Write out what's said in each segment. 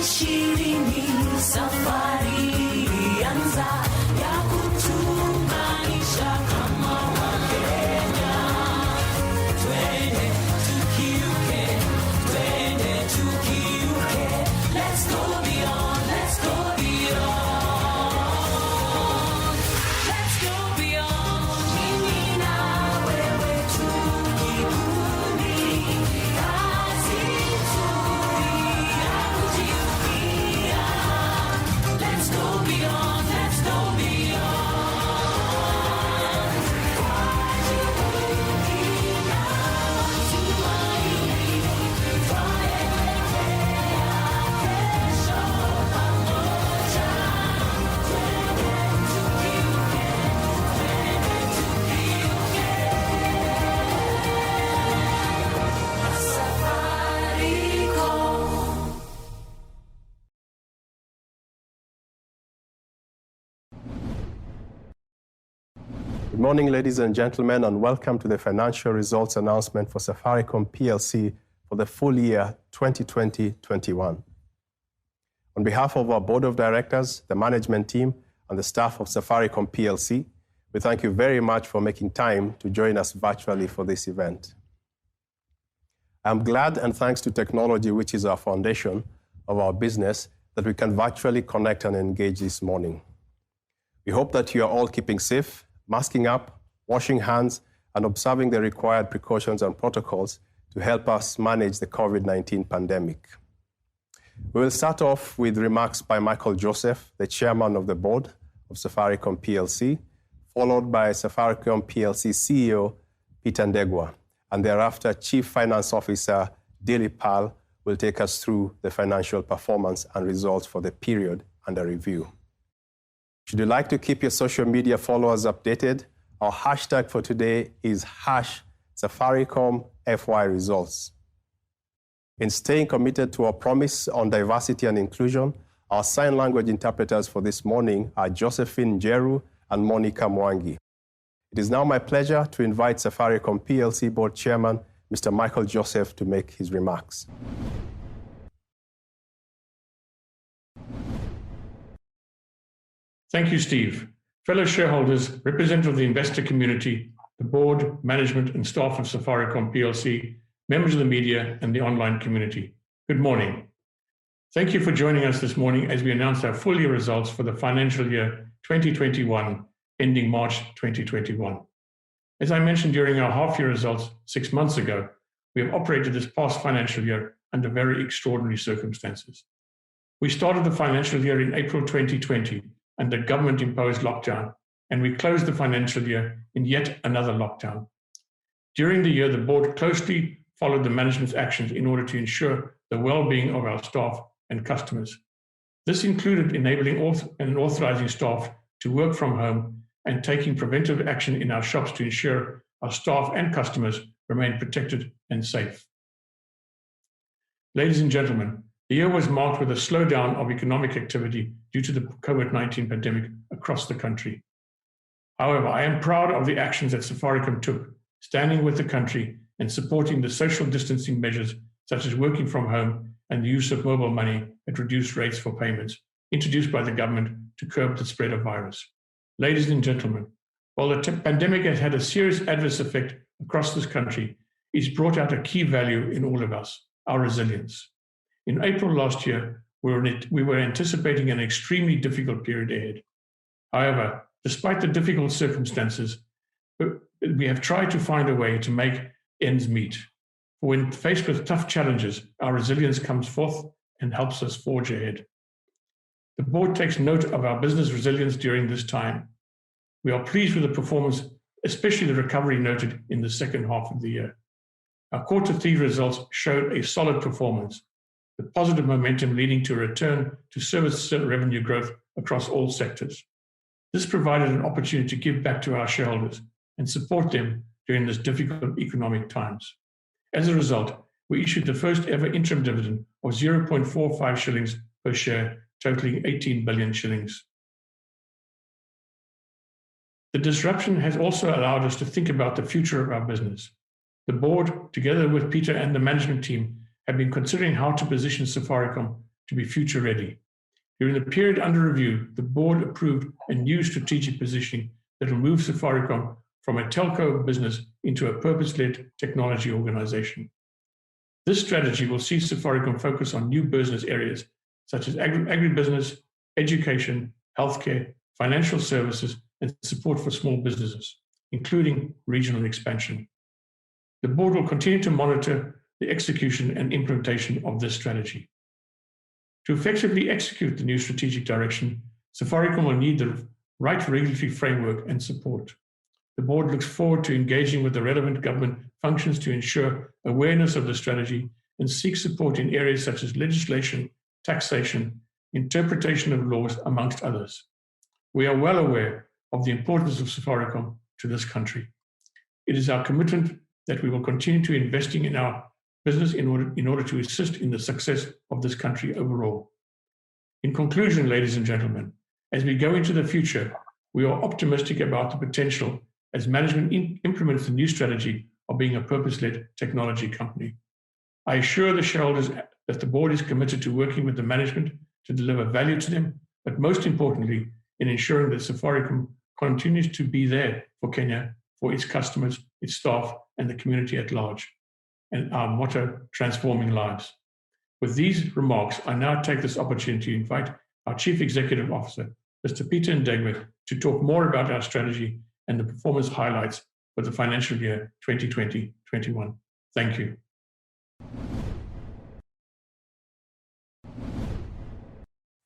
shirini safari anza ya kutunganisha kama Wakenya. Twende tukiuke, let's go beyond, let's go beyond, let's go beyond. Mimi na wewe tukibuni kazi nzuri ya kujivunia. Let's go beyond, let's go beyond. Kujivunia tumaini twaelekea kesho pamoja. Twende tukiuke, Safaricom. Good morning, ladies and gentlemen, and welcome to the financial results announcement for Safaricom PLC for the full year 2020-21. On behalf of our board of directors, the management team, and the staff of Safaricom PLC, we thank you very much for making time to join us virtually for this event. I'm glad, and thanks to technology, which is our foundation of our business, that we can virtually connect and engage this morning. We hope that you are all keeping safe, masking up, washing hands, and observing the required precautions and protocols to help us manage the COVID-19 pandemic. We will start off with remarks by Michael Joseph, the chairman of the board of Safaricom PLC, followed by Safaricom PLC CEO Peter Ndegwa, and thereafter Chief Finance Officer Dilip Pal will take us through the financial performance and results for the period under review. Should you like to keep your social media followers updated, our hashtag for today is #SafaricomFYResults. In staying committed to our promise on diversity and inclusion, our sign language interpreters for this morning are Josephine Jeru and Monica Mwangi. It is now my pleasure to invite Safaricom PLC Board Chairman, Mr. Michael Joseph, to make his remarks. Thank you, Steve. Fellow shareholders, representatives of the investor community, the board, management, and staff of Safaricom PLC, members of the media, and the online community, good morning. Thank you for joining us this morning as we announce our full year results for the financial year 2021, ending March 2021. As I mentioned during our half-year results 6 months ago, we have operated this past financial year under very extraordinary circumstances. We started the financial year in April 2020 under government-imposed lockdown, and we closed the financial year in yet another lockdown. During the year, the board closely followed the management's actions in order to ensure the well-being of our staff and customers. This included enabling and authorizing staff to work from home and taking preventive action in our shops to ensure our staff and customers remain protected and safe. Ladies and gentlemen, the year was marked with a slowdown of economic activity due to the COVID-19 pandemic across the country. However, I am proud of the actions that Safaricom took, standing with the country and supporting the social distancing measures such as working from home and the use of mobile money at reduced rates for payments introduced by the government to curb the spread of virus. Ladies and gentlemen, while the pandemic has had a serious adverse effect across this country, it's brought out a key value in all of us, our resilience. In April last year, we were anticipating an extremely difficult period ahead. However, despite the difficult circumstances, we have tried to find a way to make ends meet. When faced with tough challenges, our resilience comes forth and helps us forge ahead. The board takes note of our business resilience during this time. We are pleased with the performance, especially the recovery noted in the second half of the year. Our Q3 results showed a solid performance, the positive momentum leading to a return to service revenue growth across all sectors. This provided an opportunity to give back to our shareholders and support them during this difficult economic times. As a result, we issued the first ever interim dividend of 0.45 shillings per share, totaling 18 billion shillings. The disruption has also allowed us to think about the future of our business. The board, together with Peter and the management team, have been considering how to position Safaricom to be future ready. During the period under review, the board approved a new strategic positioning that will move Safaricom from a telco business into a purpose-led technology organization. This strategy will see Safaricom focus on new business areas such as agribusiness, education, healthcare, financial services, and support for small businesses, including regional expansion. The board will continue to monitor the execution and implementation of this strategy. To effectively execute the new strategic direction, Safaricom will need the right regulatory framework and support. The board looks forward to engaging with the relevant government functions to ensure awareness of the strategy and seek support in areas such as legislation, taxation, interpretation of laws, amongst others. We are well aware of the importance of Safaricom to this country. It is our commitment that we will continue to investing in our business in order to assist in the success of this country overall. In conclusion, ladies and gentlemen, as we go into the future, we are optimistic about the potential as management implements the new strategy of being a purpose-led technology company. I assure the shareholders that the board is committed to working with the management to deliver value to them, but most importantly, in ensuring that Safaricom continues to be there for Kenya, for its customers, its staff, and the community at large. And our motto, transforming lives. With these remarks, I now take this opportunity to invite our Chief Executive Officer, Mr. Peter Ndegwe, to talk more about our strategy and the performance highlights for the financial year 2020-21. Thank you.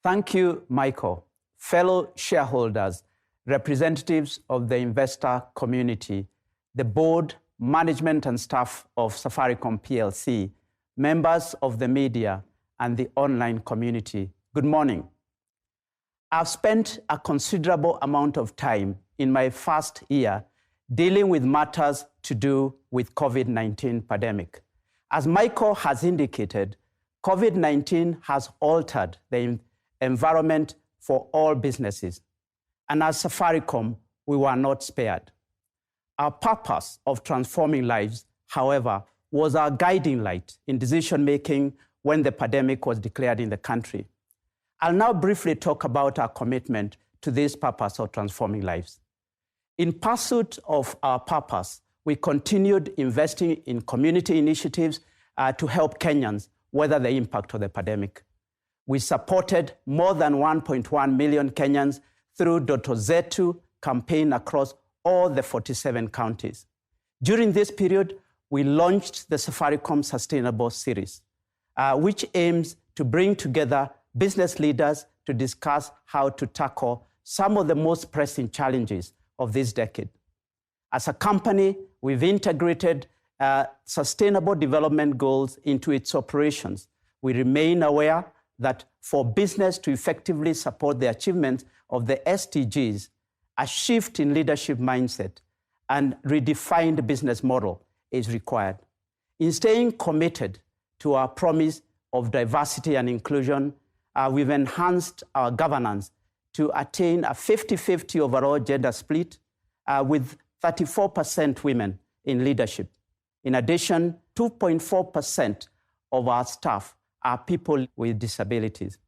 Thank you, Michael. Fellow shareholders, representatives of the investor community, the board, management and staff of Safaricom PLC, members of the media and the online community, good morning. I've spent a considerable amount of time in my first year dealing with matters to do with COVID-19 pandemic. As Michael has indicated, COVID-19 has altered the environment for all businesses. And as Safaricom, we were not spared. Our purpose of transforming lives, however, was our guiding light in decision-making when the pandemic was declared in the country. I'll now briefly talk about our commitment to this purpose of transforming lives. In pursuit of our purpose, we continued investing in community initiatives to help Kenyans weather the impact of the pandemic. We supported more than 1.1 million Kenyans through Dr. Zetu campaign across all the 47 counties. During this period, we launched the Safaricom Sustainable Series, which aims to bring together business leaders to discuss how to tackle some of the most pressing challenges of this decade. As a company, we've integrated sustainable development goals into its operations. We remain aware that for business to effectively support the achievement of the SDGs, a shift in leadership mindset and redefined business model is required. In staying committed to our promise of diversity and inclusion, we've enhanced our governance to attain a 50-50 overall gender split with 34% women in leadership. In addition, 2.4% of our staff are people with disabilities.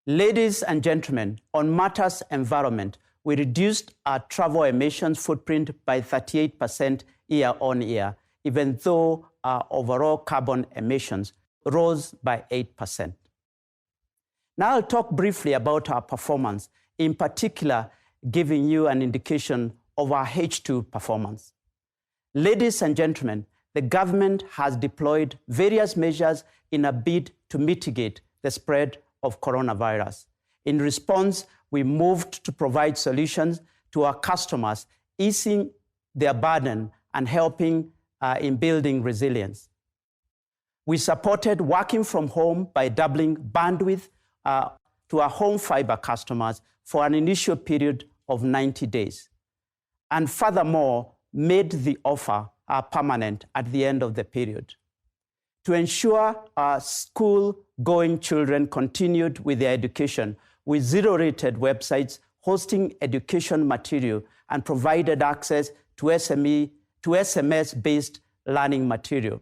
Ladies and gentlemen, on matters environment, we reduced our travel emissions footprint by 38% year on year, even though our overall carbon emissions rose by 8%. Now I'll talk briefly about our performance, in particular, giving you an indication of our H2 performance. Ladies and gentlemen, the government has deployed various measures in a bid to mitigate the spread of coronavirus. In response, we moved to provide solutions to our customers, easing their burden and helping in building resilience. We supported working from home by doubling bandwidth to our home fiber customers for an initial period of 90 days. And furthermore, made the offer permanent at the end of the period. To ensure our school-going children continued with their education, we zero-rated websites hosting education material and provided access to SMS-based learning material.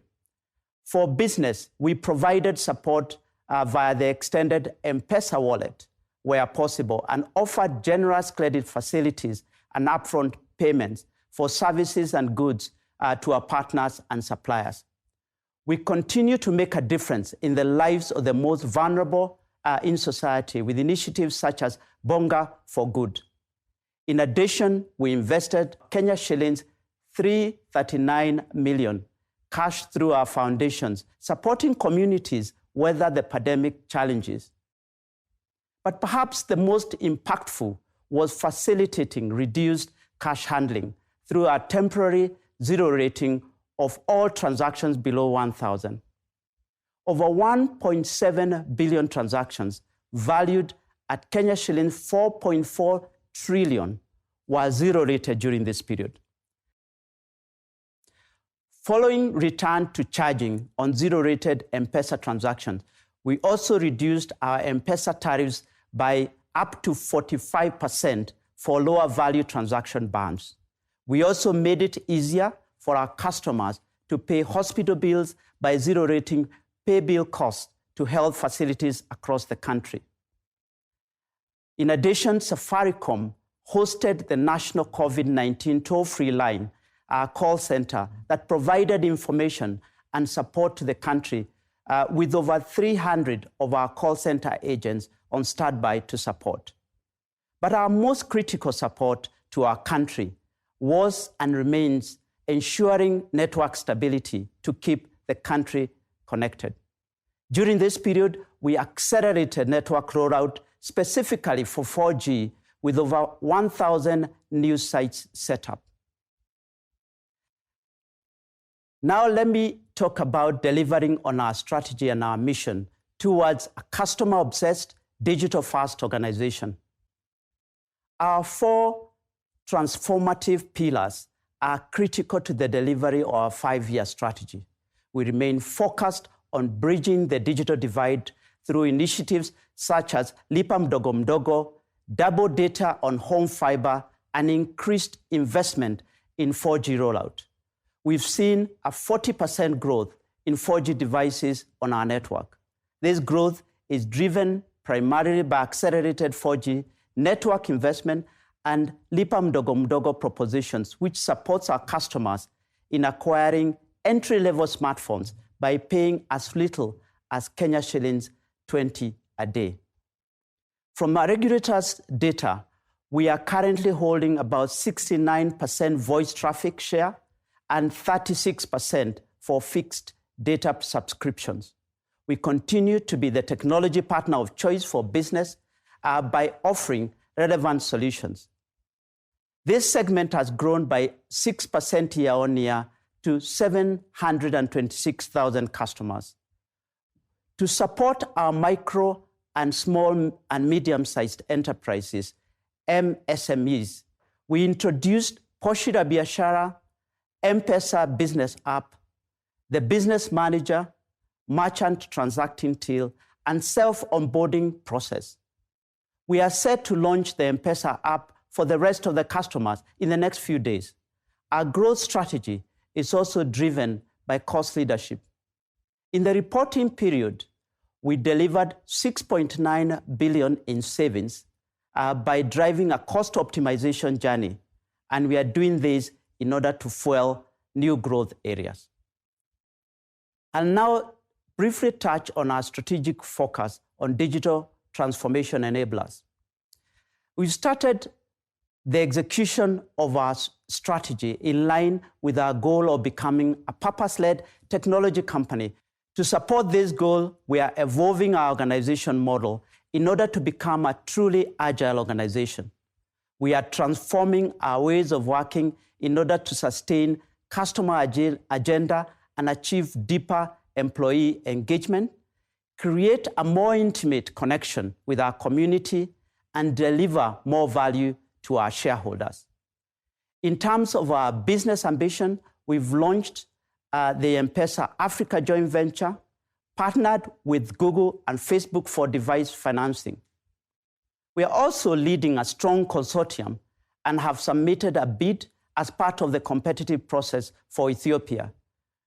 For business, we provided support via the extended M-Pesa wallet where possible and offered generous credit facilities and upfront payments for services and goods to our partners and suppliers. We continue to make a difference in the lives of the most vulnerable in society with initiatives such as Bonga for Good. In addition, we invested Kenya shillings 339 million cash through our foundations, supporting communities weather the pandemic challenges. But perhaps the most impactful was facilitating reduced cash handling through our temporary zero rating of all transactions below 1,000. Over 1.7 billion transactions valued at Kenya shillings 4.4 trillion were zero rated during this period. Following return to charging on zero-rated M-Pesa transactions, we also reduced our M-Pesa tariffs by up to 45% for lower value transaction bands. We also made it easier for our customers to pay hospital bills by zero-rating pay bill costs to health facilities across the country. In addition, Safaricom hosted the national COVID-19 toll-free line, our call center that provided information and support to the country with over 300 of our call center agents on standby to support. But our most critical support to our country was and remains ensuring network stability to keep the country connected. During this period, we accelerated network rollout specifically for 4G with over 1,000 new sites set up. Now let me talk about delivering on our strategy and our mission towards a customer-obsessed, digital-first organization. Our 4 transformative pillars are critical to the delivery of our 5-year strategy. We remain focused on bridging the digital divide through initiatives such as Lipa Mdogo Mdogo, double data on home fiber, and increased investment in 4G rollout. We've seen a 40% growth in 4G devices on our network. This growth is driven primarily by accelerated 4G network investment and Lipa Mdogo Mdogo propositions, which supports our customers in acquiring entry-level smartphones by paying as little as Kenya shillings 20 a day. From our regulators' data, we are currently holding about 69% voice traffic share and 36% for fixed data subscriptions. We continue to be the technology partner of choice for business by offering relevant solutions. This segment has grown by 6% year-on-year to 726,000 customers. To support our micro and small and medium-sized enterprises, MSMEs, we introduced Poshi la Biashara, M-Pesa Business App, the Business Manager, Merchant Transacting Till, and self-onboarding process. We are set to launch the M-Pesa app for the rest of the customers in the next few days. Our growth strategy is also driven by cost leadership. In the reporting period, we delivered 6.9 billion in savings by driving a cost optimization journey, and we are doing this in order to fuel new growth areas. I'll now briefly touch on our strategic focus on digital transformation enablers. We've started the execution of our strategy in line with our goal of becoming a purpose-led technology company. To support this goal, we are evolving our organization model in order to become a truly agile organization. We are transforming our ways of working in order to sustain customer agenda and achieve deeper employee engagement, create a more intimate connection with our community, and deliver more value to our shareholders. In terms of our business ambition, we've launched the M-Pesa Africa joint venture, partnered with Google and Facebook for device financing. We are also leading a strong consortium and have submitted a bid as part of the competitive process for Ethiopia.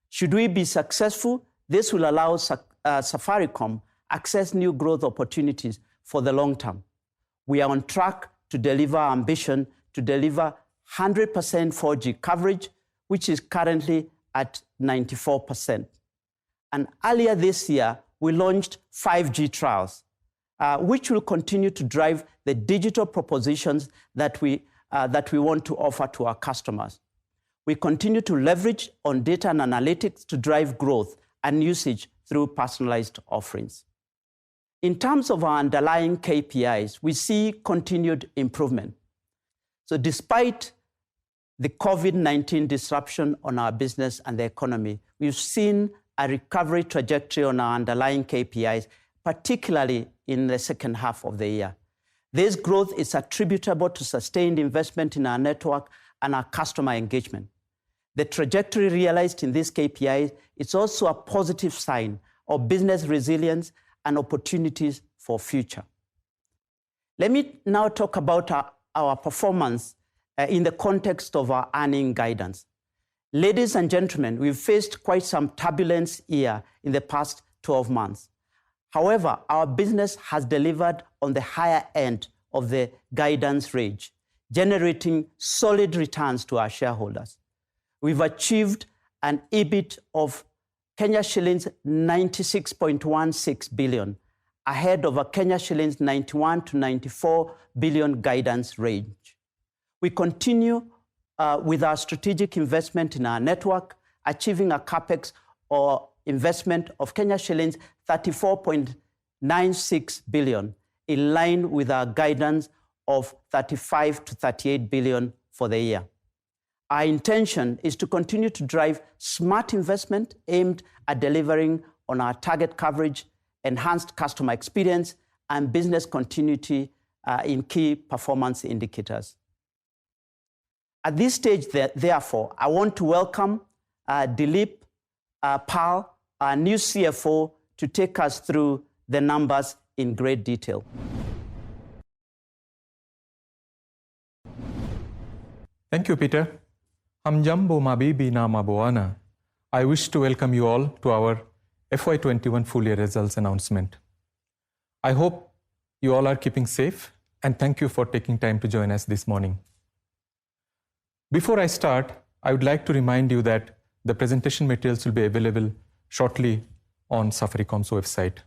Should we be successful, This will allow Safaricom access new growth opportunities for the long term. We are on track to deliver our ambition to deliver 100% 4G coverage, which is currently at 94%. And earlier this year, we launched 5G trials, which will continue to drive the digital propositions that we want to offer to our customers. We continue to leverage on data and analytics to drive growth and usage through personalized offerings. In terms of our underlying KPIs, we see continued improvement. So despite the COVID-19 disruption on our business and the economy, we've seen a recovery trajectory on our underlying KPIs, particularly in the second half of the year. This growth is attributable to sustained investment in our network and our customer engagement. The trajectory realized in these KPIs is also a positive sign of business resilience and opportunities for future. Let me now talk about our performance in the context of our earning guidance. Ladies and gentlemen, we've faced quite some turbulence here in the past 12 months. However, our business has delivered on the higher end of the guidance range, generating solid returns to our shareholders. We've achieved an EBIT of Kenya shillings 96.16 billion, ahead of a Kenya shillings 91 to 94 billion guidance range. We continue with our strategic investment in our network, achieving a capex or investment of Kenya shillings 34.96 billion, in line with our guidance of 35 to 38 billion for the year. Our intention is to continue to drive smart investment aimed at delivering on our target coverage, enhanced customer experience, and business continuity in key performance indicators. At this stage, therefore, I want to welcome Dilip Pal, our new CFO, to take us through the numbers in great detail. Thank you, Peter. Hamjambo mabibi na maboana. I wish to welcome you all to our FY21 full year results announcement. I hope you all are keeping safe, and thank you for taking time to join us this morning. Before I start, I would like to remind you that the presentation materials will be available shortly on Safaricom's website.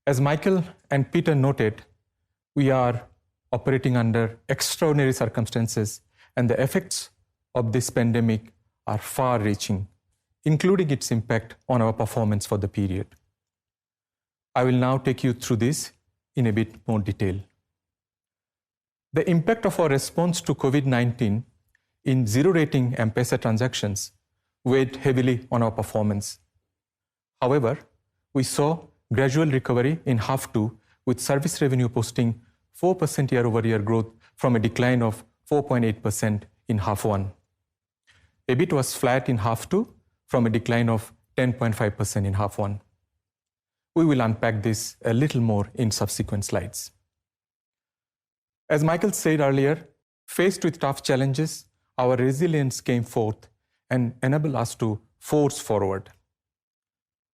As Michael and Peter noted, we are operating under extraordinary circumstances, and the effects of this pandemic are far-reaching, including its impact on our performance for the period. I will now take you through this in a bit more detail. The impact of our response to COVID-19 in zero-rating M-Pesa transactions weighed heavily on our performance. However, we saw gradual recovery in half two, with service revenue posting 4% year-over-year growth from a decline of 4.8% in half one. EBIT was flat in half two from a decline of 10.5% in half one. We will unpack this a little more in subsequent slides. As Michael said earlier, faced with tough challenges, our resilience came forth and enabled us to force forward.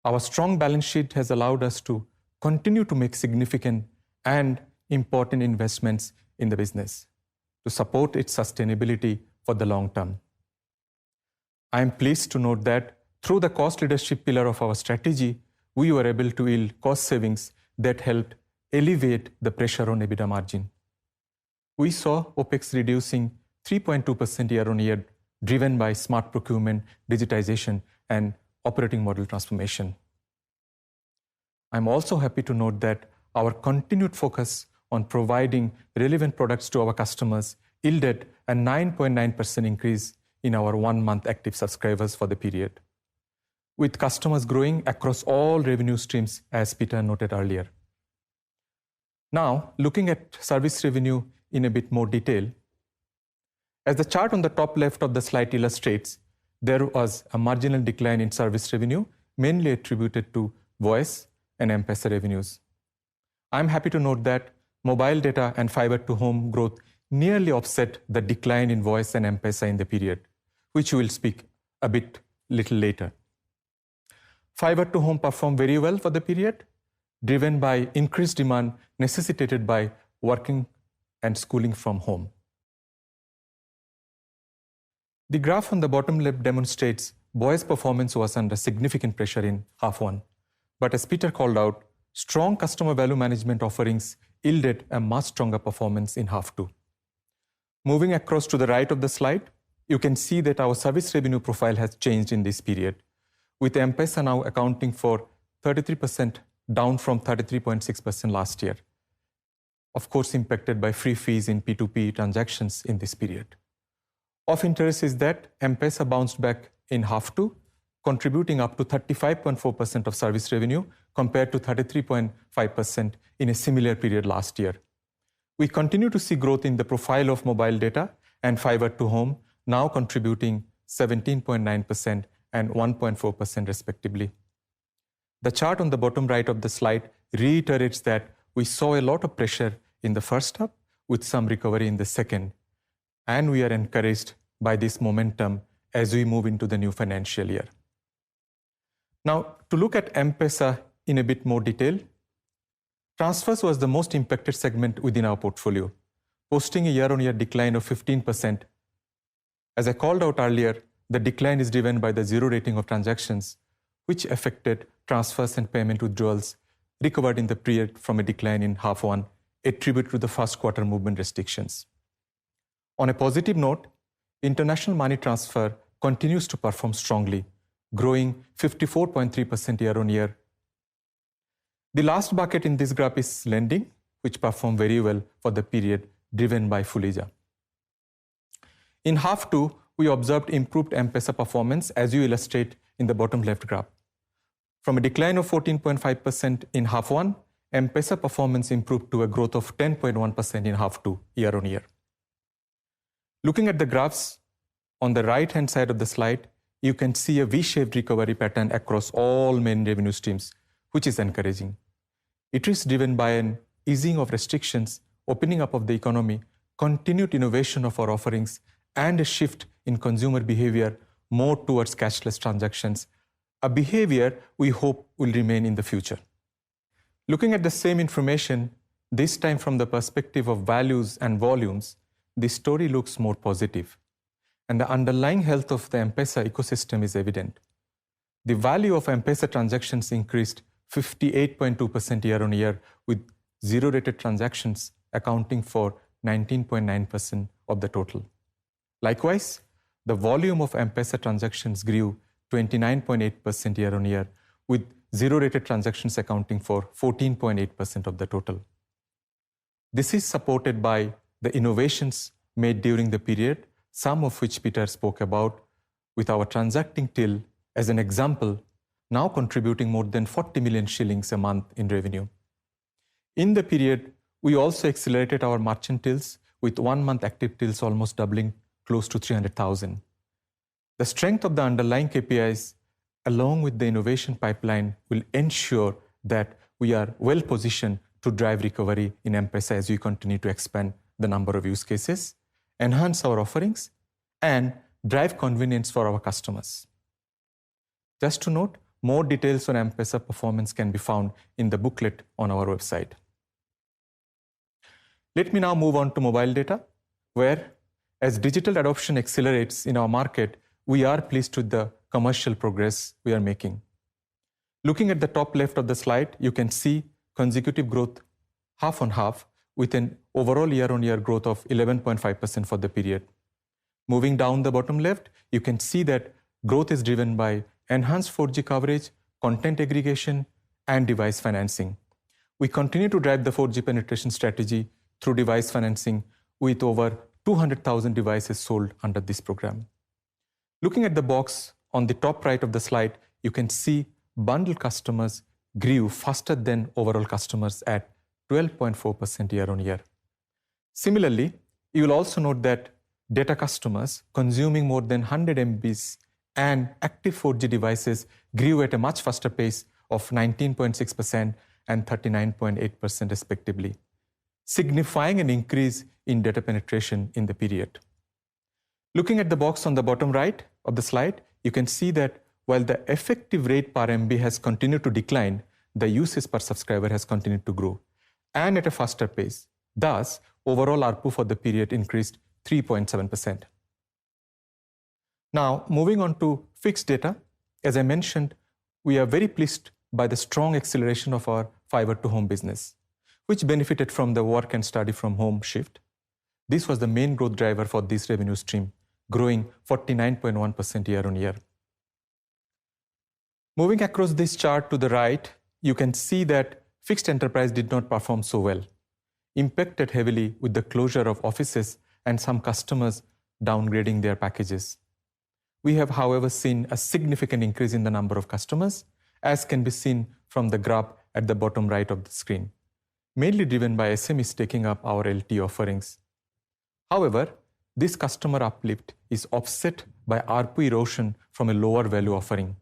Our strong balance sheet has allowed us to continue to make significant and important investments in the business to support its sustainability for the long term. I am pleased to note that through the cost leadership pillar of our strategy, we were able to yield cost savings that helped alleviate the pressure on EBITDA margin. We saw OPEX reducing 3.2% year-on-year, driven by smart procurement, digitization, and operating model transformation. I'm also happy to note that our continued focus on providing relevant products to our customers yielded a 9.9% increase in our one-month active subscribers for the period, with customers growing across all revenue streams, as Peter noted earlier. Now, looking at service revenue in a bit more detail, as the chart on the top left of the slide illustrates, there was a marginal decline in service revenue, mainly attributed to voice and M-Pesa revenues. I'm happy to note that mobile data and fiber to home growth nearly offset the decline in voice and M-Pesa in the period, which we will speak a bit little later. Fiber to home performed very well for the period, driven by increased demand necessitated by working and schooling from home. The graph on the bottom left demonstrates voice performance was under significant pressure in half one. But as Peter called out, strong customer value management offerings yielded a much stronger performance in half two. Moving across to the right of the slide, you can see that our service revenue profile has changed in this period, with M-Pesa now accounting for 33%, down from 33.6% last year. Of course, impacted by free fees in P2P transactions in this period. Of interest is that M-Pesa bounced back in half two, contributing up to 35.4% of service revenue compared to 33.5% in a similar period last year. We continue to see growth in the profile of mobile data and fiber to home, now contributing 17.9% and 1.4% respectively. The chart on the bottom right of the slide reiterates that we saw a lot of pressure in the first half with some recovery in the second, and we are encouraged by this momentum as we move into the new financial year. Now, to look at M-Pesa in a bit more detail, transfers was the most impacted segment within our portfolio, posting a year-on-year decline of 15%. As I called out earlier, the decline is driven by the zero rating of transactions, which affected transfers and payment withdrawals recovered in the period from a decline in half one, attributed to the first quarter movement restrictions. On a positive note, international money transfer continues to perform strongly, growing 54.3% year-on-year. The last bucket in this graph is lending, which performed very well for the period, driven by Fulija. In half two, we observed improved M-Pesa performance, as you illustrate in the bottom left graph. From a decline of 14.5% in half one, M-Pesa performance improved to a growth of 10.1% in half two, year-on-year. Looking at the graphs on the right-hand side of the slide, you can see a V-shaped recovery pattern across all main revenue streams, which is encouraging. It is driven by an easing of restrictions, opening up of the economy, continued innovation of our offerings, and a shift in consumer behavior more towards cashless transactions, a behavior we hope will remain in the future. Looking at the same information, this time from the perspective of values and volumes, the story looks more positive, and the underlying health of the M-Pesa ecosystem is evident. The value of M-Pesa transactions increased 58.2% year-on-year, with zero-rated transactions accounting for 19.9% of the total. Likewise, the volume of M-Pesa transactions grew 29.8% year-on-year, with zero-rated transactions accounting for 14.8% of the total. This is supported by the innovations made during the period, some of which Peter spoke about, with our transacting till, as an example, now contributing more than 40 million shillings a month in revenue. In the period, we also accelerated our merchant tills, with 1 month active tills almost doubling, close to 300,000. The strength of the underlying KPIs, along with the innovation pipeline, will ensure that we are well positioned to drive recovery in M-Pesa as we continue to expand the number of use cases, enhance our offerings, and drive convenience for our customers. Just to note, more details on M-Pesa performance can be found in the booklet on our website. Let me now move on to mobile data, where, as digital adoption accelerates in our market, we are pleased with the commercial progress we are making. Looking at the top left of the slide, you can see consecutive growth half on half, with an overall year-on-year growth of 11.5% for the period. Moving down the bottom left, you can see that growth is driven by enhanced 4G coverage, content aggregation, and device financing. We continue to drive the 4G penetration strategy through device financing, with over 200,000 devices sold under this program. Looking at the box on the top right of the slide, you can see bundle customers grew faster than overall customers at 12.4% year-on-year. Similarly, you will also note that data customers consuming more than 100 MBs and active 4G devices grew at a much faster pace of 19.6% and 39.8% respectively, signifying an increase in data penetration in the period. Looking at the box on the bottom right of the slide, you can see that while the effective rate per MB has continued to decline, the usage per subscriber has continued to grow, and at a faster pace. Thus, overall ARPU for the period increased 3.7%. Now, moving on to fixed data, as I mentioned, we are very pleased by the strong acceleration of our fiber to home business, which benefited from the work and study from home shift. This was the main growth driver for this revenue stream, growing 49.1% year on year. Moving across this chart to the right, you can see that fixed enterprise did not perform so well, impacted heavily with the closure of offices and some customers downgrading their packages. We have, however, seen a significant increase in the number of customers, as can be seen from the graph at the bottom right of the screen, mainly driven by SMEs taking up our LTE offerings. However, this customer uplift is offset by ARPU erosion from a lower value offering.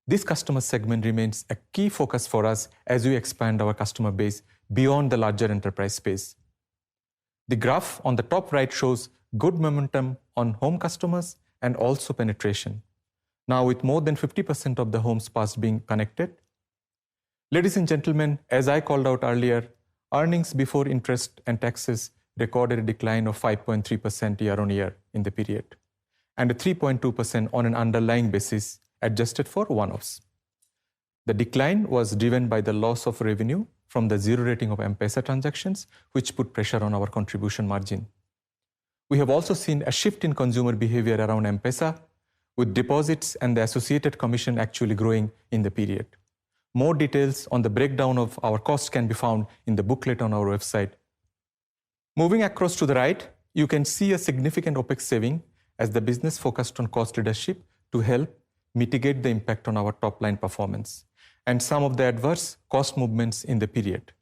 This customer segment remains a key focus for us as we expand our customer base beyond the larger enterprise space. The graph on the top right shows good momentum on home customers and also penetration, now with more than 50% of the homes passed being connected. Ladies and gentlemen, as I called out earlier, earnings before interest and taxes recorded a decline of 5.3% year on year in the period, and a 3.2% on an underlying basis adjusted for one-offs. The decline was driven by the loss of revenue from the zero rating of M-Pesa transactions, which put pressure on our contribution margin. We have also seen a shift in consumer behavior around M-Pesa, with deposits and the associated commission actually growing in the period. More details on the breakdown of our costs can be found in the booklet on our website. Moving across to the right, you can see a significant OPEX saving as the business focused on cost leadership to help mitigate the impact on our top-line performance and some of the adverse cost movements in the period.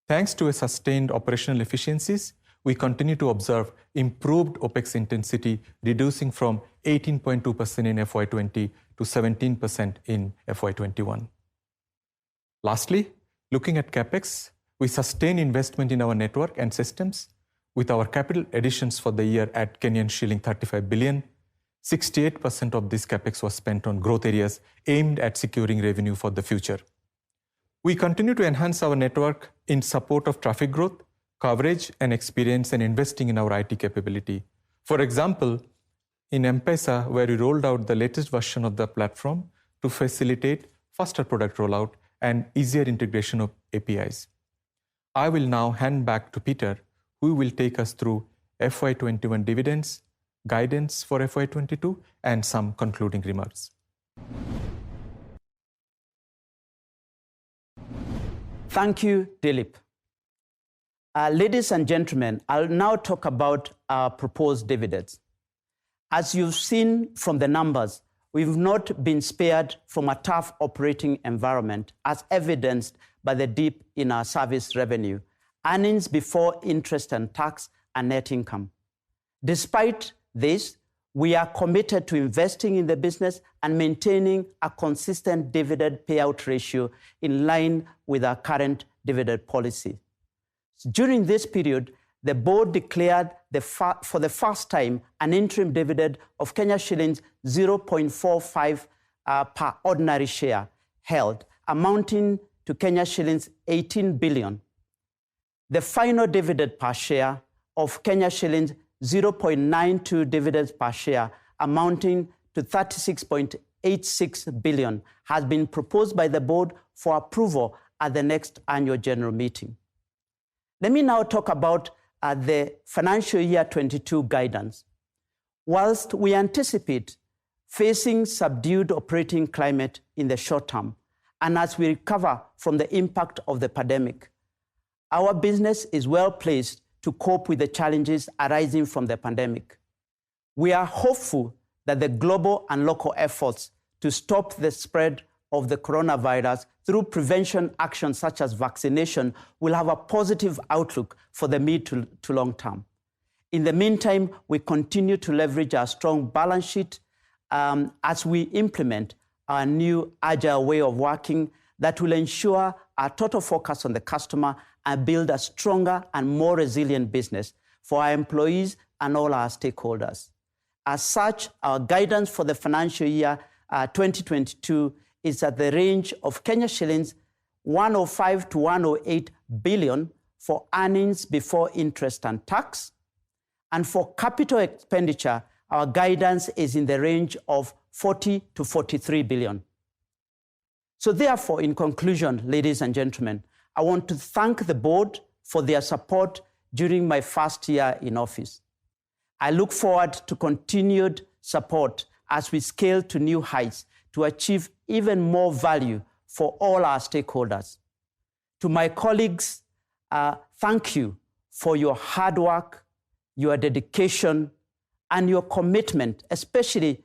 Thanks to a sustained operational efficiencies, we continue to observe improved OPEX intensity, reducing from 18.2% in FY20 to 17% in FY21. Lastly, looking at CapEx, we sustain investment in our network and systems, with our capital additions for the year at Kenyan shilling 35 billion. 68% of this CapEx was spent on growth areas aimed at securing revenue for the future. We continue to enhance our network in support of traffic growth, coverage and experience, and investing in our IT capability. For example, in M-Pesa, where we rolled out the latest version of the platform to facilitate faster product rollout and easier integration of APIs. I will now hand back to Peter, who will take us through FY21 dividends, guidance for FY22, and some concluding remarks. Thank you, Dilip. Ladies and gentlemen, I'll now talk about our proposed dividends. As you've seen from the numbers, we've not been spared from a tough operating environment, as evidenced by the dip in our service revenue, earnings before interest and tax, and net income. Despite this, we are committed to investing in the business and maintaining a consistent dividend payout ratio in line with our current dividend policy. During this period, the board declared for the first time an interim dividend of Kenya shillings 0.45 per ordinary share held, amounting to Kenya shillings 18 billion. The final dividend per share of Kenya shillings 0.92 dividends per share, amounting to 36.86 billion, has been proposed by the board for approval at the next annual general meeting. Let me now talk about the financial year 22 guidance. Whilst we anticipate facing subdued operating climate in the short term, and as we recover from the impact of the pandemic, our business is well placed to cope with the challenges arising from the pandemic. We are hopeful that the global and local efforts to stop the spread of the coronavirus through prevention actions such as vaccination will have a positive outlook for the mid to long term. In the meantime, we continue to leverage our strong balance sheet as we implement our new agile way of working that will ensure our total focus on the customer and build a stronger and more resilient business for our employees and all our stakeholders. As such, our guidance for the financial year 2022 is at the range of Kenya shillings 105 to 108 billion for earnings before interest and tax. And for capital expenditure, our guidance is in the range of 40 to 43 billion. So therefore, in conclusion, ladies and gentlemen, I want to thank the board for their support during my first year in office. I look forward to continued support as we scale to new heights to achieve even more value for all our stakeholders. To my colleagues, thank you for your hard work, your dedication, and your commitment, especially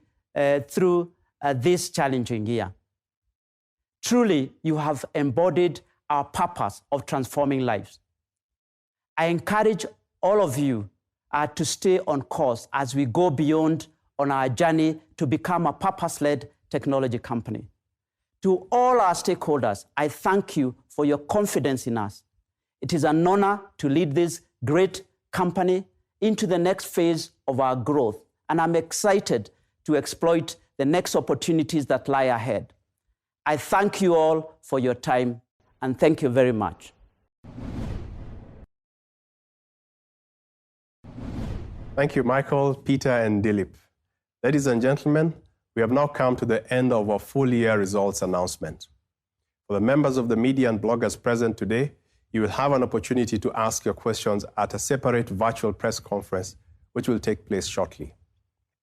through this challenging year. Truly, you have embodied our purpose of transforming lives. I encourage all of you to stay on course as we go beyond on our journey to become a purpose-led technology company. To all our stakeholders, I thank you for your confidence in us. It is an honor to lead this great company into the next phase of our growth, and I'm excited to exploit the next opportunities that lie ahead. I thank you all for your time, and thank you very much. Thank you, Michael, Peter, and Dilip. Ladies and gentlemen, we have now come to the end of our full year results announcement. For the members of the media and bloggers present today, you will have an opportunity to ask your questions at a separate virtual press conference, which will take place shortly.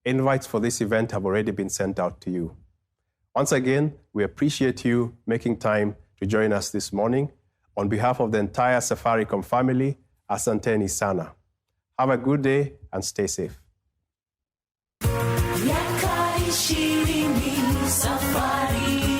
Invites for this event have already been sent out to you. Once again, we appreciate you making time to join us this morning. On behalf of the entire Safaricom family, asanteni sana. Have a good day and stay safe. Miaka 20 safari